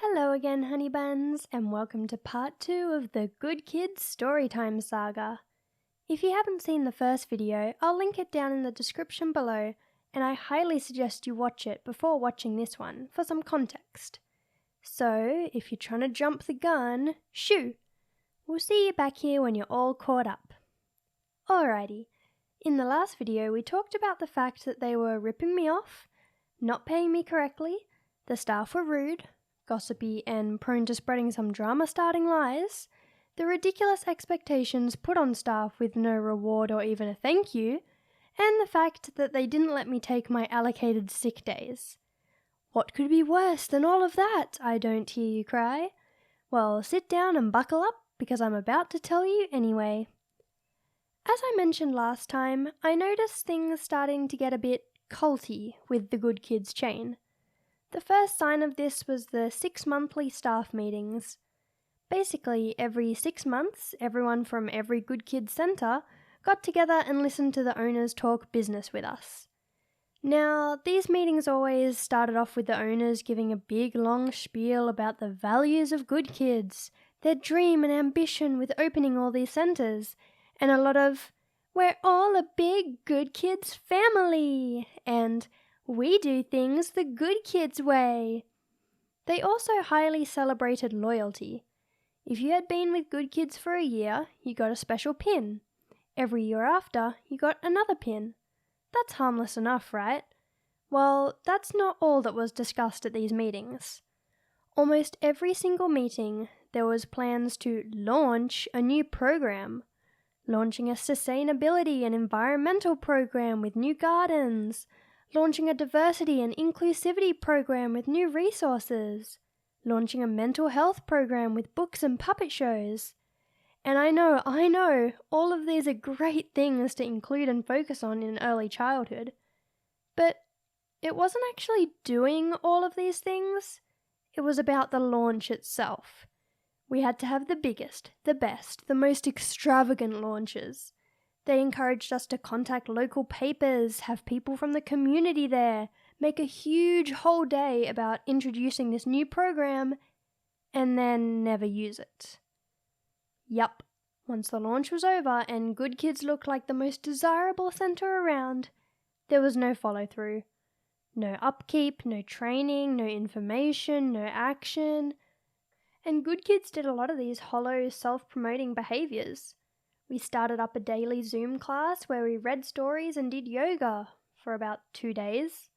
Hello again, honey buns, and welcome to part 2 of the Good Kids Storytime saga. If you haven't seen the first video, I'll link it down in the description below, and I highly suggest you watch it before watching this one for some context. So, if you're trying to jump the gun, shoo! We'll see you back here when you're all caught up. Alrighty, in the last video we talked about the fact that they were ripping me off, not paying me correctly, the staff were rude, gossipy and prone to spreading some drama-starting lies, the ridiculous expectations put on staff with no reward or even a thank you, and the fact that they didn't let me take my allocated sick days. What could be worse than all of that, I don't hear you cry? Well, sit down and buckle up, because I'm about to tell you anyway. As I mentioned last time, I noticed things starting to get a bit culty with the Good Kids chain. The first sign of this was the 6 monthly staff meetings. Basically, every 6 months, everyone from every Good Kids centre got together and listened to the owners talk business with us. Now, these meetings always started off with the owners giving a big long spiel about the values of Good Kids, their dream and ambition with opening all these centres, and a lot of, "We're all a big Good Kids family," and "We do things the Good Kids way." They also highly celebrated loyalty. If you had been with Good Kids for a year, you got a special pin. Every year after, you got another pin. That's harmless enough, right? Well, that's not all that was discussed at these meetings. Almost every single meeting, there was plans to launch a new program. Launching a sustainability and environmental program with new gardens. Launching a diversity and inclusivity program with new resources, launching a mental health program with books and puppet shows. And I know, all of these are great things to include and focus on in early childhood. But it wasn't actually doing all of these things. It was about the launch itself. We had to have the biggest, the best, the most extravagant launches. They encouraged us to contact local papers, have people from the community there, make a huge whole day about introducing this new program, and then never use it. Yup, once the launch was over and Good Kids looked like the most desirable centre around, there was no follow-through. No upkeep, no training, no information, no action. And Good Kids did a lot of these hollow, self-promoting behaviours. We started up a daily Zoom class where we read stories and did yoga for about 2 days.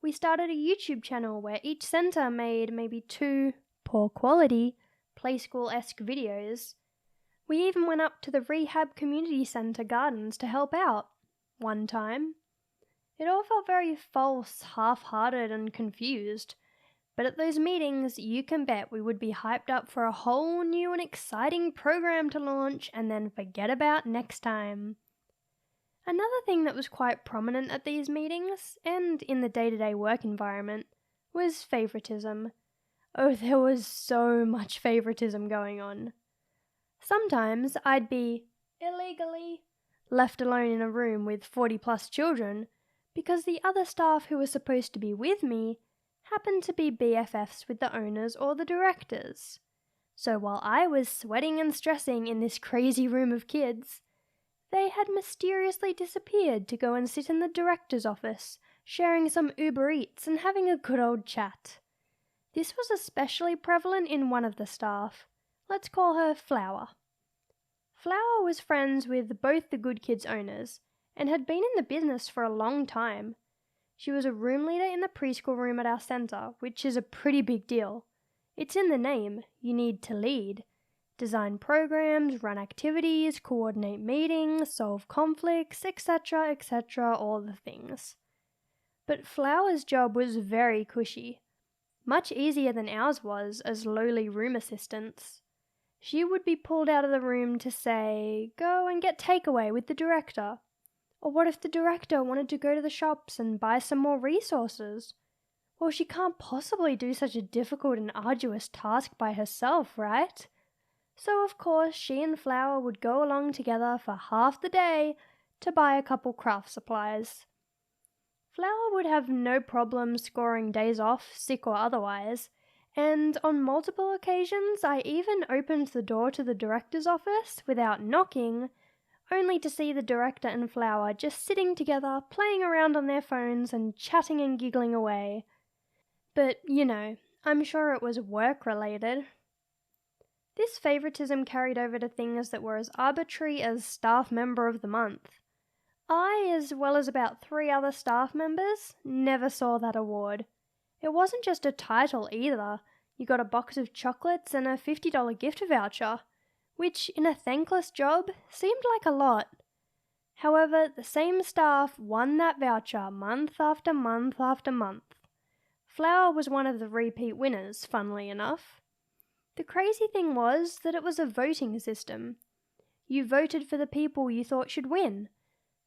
We started a YouTube channel where each centre made maybe 2, poor quality, play school-esque videos. We even went up to the rehab community centre gardens to help out, one time. It all felt very false, half-hearted and confused. But at those meetings, you can bet we would be hyped up for a whole new and exciting program to launch and then forget about next time. Another thing that was quite prominent at these meetings, and in the day-to-day work environment, was favoritism. Oh, there was so much favoritism going on. Sometimes I'd be, illegally, left alone in a room with 40+ children because the other staff who were supposed to be with me happened to be BFFs with the owners or the directors. So while I was sweating and stressing in this crazy room of kids, they had mysteriously disappeared to go and sit in the director's office, sharing some Uber Eats and having a good old chat. This was especially prevalent in one of the staff. Let's call her Flower. Flower was friends with both the Good Kids owners and had been in the business for a long time. She was a room leader in the preschool room at our centre, which is a pretty big deal. It's in the name, you need to lead. Design programs, run activities, coordinate meetings, solve conflicts, etc., all the things. But Flower's job was very cushy. Much easier than ours was as lowly room assistants. She would be pulled out of the room to say, "Go and get takeaway with the director." Or what if the director wanted to go to the shops and buy some more resources? Well, she can't possibly do such a difficult and arduous task by herself, right? So of course she and Flower would go along together for half the day to buy a couple craft supplies. Flower would have no problem scoring days off, sick or otherwise, And on multiple occasions, I even opened the door to the director's office without knocking, only to see the director and Flower just sitting together, playing around on their phones and chatting and giggling away. But, I'm sure it was work-related. This favoritism carried over to things that were as arbitrary as Staff Member of the Month. I, as well as about 3 other staff members, never saw that award. It wasn't just a title either. You got a box of chocolates and a $50 gift voucher, which in a thankless job seemed like a lot. However, the same staff won that voucher month after month after month. Flower was one of the repeat winners, funnily enough. The crazy thing was that it was a voting system. You voted for the people you thought should win.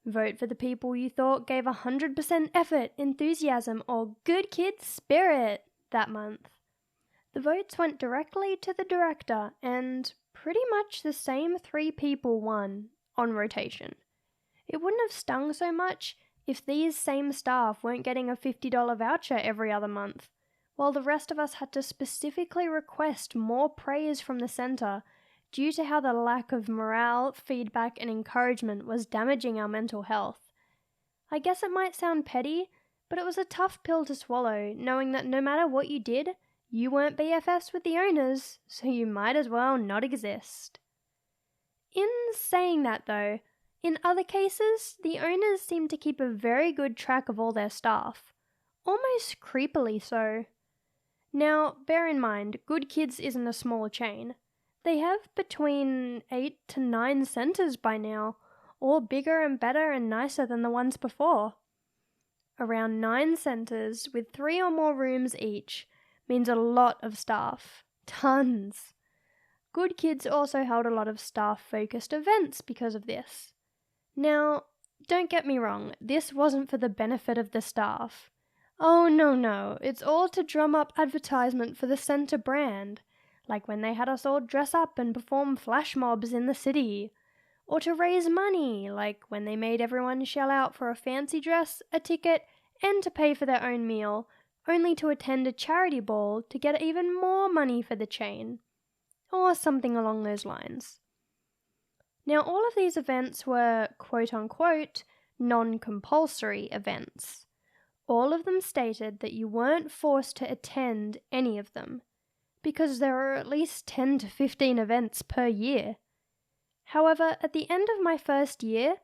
Vote for the people you thought gave 100% effort, enthusiasm, or good kid spirit that month. The votes went directly to the director, and pretty much the same 3 people won, on rotation. It wouldn't have stung so much if these same staff weren't getting a $50 voucher every other month, while the rest of us had to specifically request more praise from the centre due to how the lack of morale, feedback, and encouragement was damaging our mental health. I guess it might sound petty, but it was a tough pill to swallow, knowing that no matter what you did, you weren't BFFs with the owners, so you might as well not exist. In saying that though, in other cases, the owners seem to keep a very good track of all their staff, almost creepily so. Now, bear in mind, Good Kids isn't a small chain. They have between 8 to 9 centres by now, all bigger and better and nicer than the ones before. Around 9 centres with 3 or more rooms each means a lot of staff. Tons. Good Kids also held a lot of staff-focused events because of this. Now, don't get me wrong, this wasn't for the benefit of the staff. Oh no, it's all to drum up advertisement for the centre brand, like when they had us all dress up and perform flash mobs in the city, or to raise money, like when they made everyone shell out for a fancy dress, a ticket, and to pay for their own meal, only to attend a charity ball to get even more money for the chain, or something along those lines. Now, all of these events were quote-unquote non-compulsory events. All of them stated that you weren't forced to attend any of them, because there are at least 10 to 15 events per year. However, at the end of my first year,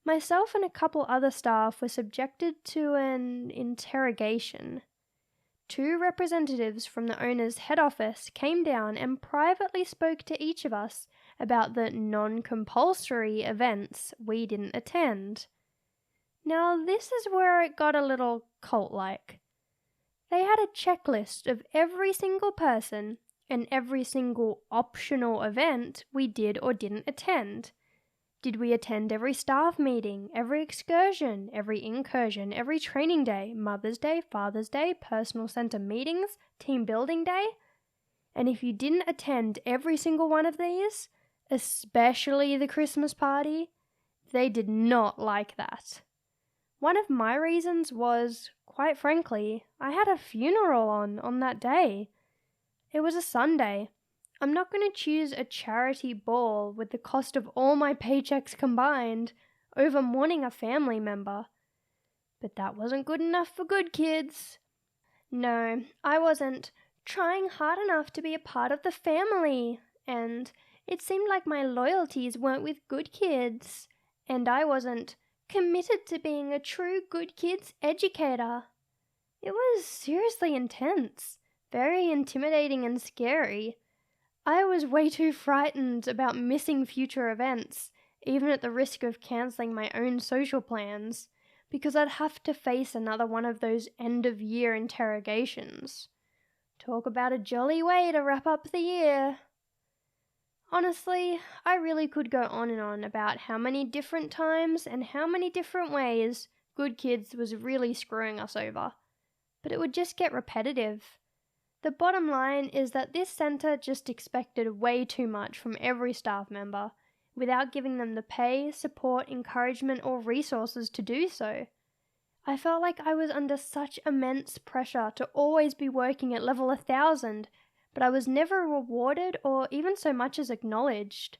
myself and a couple other staff were subjected to an interrogation. 2 representatives from the owner's head office came down and privately spoke to each of us about the non-compulsory events we didn't attend. Now, this is where it got a little cult-like. They had a checklist of every single person and every single optional event we did or didn't attend. Did we attend every staff meeting, every excursion, every incursion, every training day, Mother's Day, Father's Day, personal centre meetings, team building day? And if you didn't attend every single one of these, especially the Christmas party, they did not like that. One of my reasons was, quite frankly, I had a funeral on that day. It was a Sunday. I'm not going to choose a charity ball with the cost of all my paychecks combined over mourning a family member. But that wasn't good enough for Good Kids. No, I wasn't trying hard enough to be a part of the family, and it seemed like my loyalties weren't with Good Kids, and I wasn't committed to being a true Good Kids educator. It was seriously intense, very intimidating and scary. I was way too frightened about missing future events, even at the risk of cancelling my own social plans, because I'd have to face another one of those end-of-year interrogations. Talk about a jolly way to wrap up the year. Honestly, I really could go on and on about how many different times and how many different ways Good Kids was really screwing us over, but it would just get repetitive. The bottom line is that this centre just expected way too much from every staff member, without giving them the pay, support, encouragement, or resources to do so. I felt like I was under such immense pressure to always be working at level 1000, but I was never rewarded or even so much as acknowledged.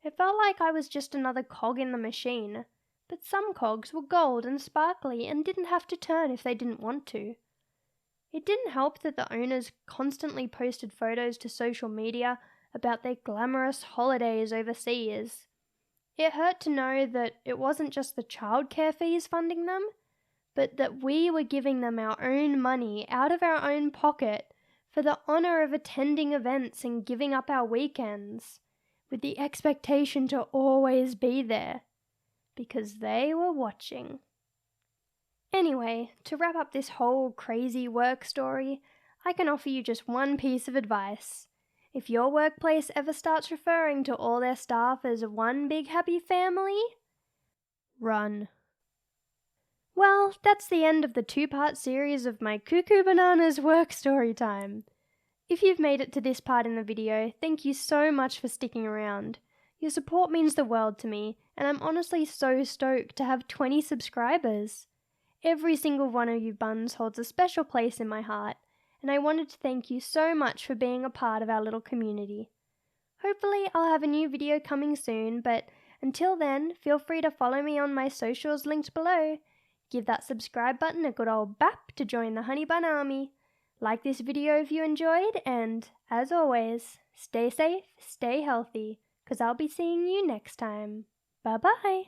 It felt like I was just another cog in the machine, but some cogs were gold and sparkly and didn't have to turn if they didn't want to. It didn't help that the owners constantly posted photos to social media about their glamorous holidays overseas. It hurt to know that it wasn't just the childcare fees funding them, but that we were giving them our own money out of our own pocket for the honour of attending events and giving up our weekends, with the expectation to always be there, because they were watching. Anyway, to wrap up this whole crazy work story, I can offer you just one piece of advice. If your workplace ever starts referring to all their staff as one big happy family, run. Well, that's the end of the 2-part series of my Cuckoo Bananas work story time. If you've made it to this part in the video, thank you so much for sticking around. Your support means the world to me, and I'm honestly so stoked to have 20 subscribers. Every single one of you buns holds a special place in my heart, and I wanted to thank you so much for being a part of our little community. Hopefully I'll have a new video coming soon, but until then, feel free to follow me on my socials linked below. Give that subscribe button a good old bap to join the Honey Bun Army. Like this video if you enjoyed, and as always, stay safe, stay healthy, 'cause I'll be seeing you next time. Bye bye!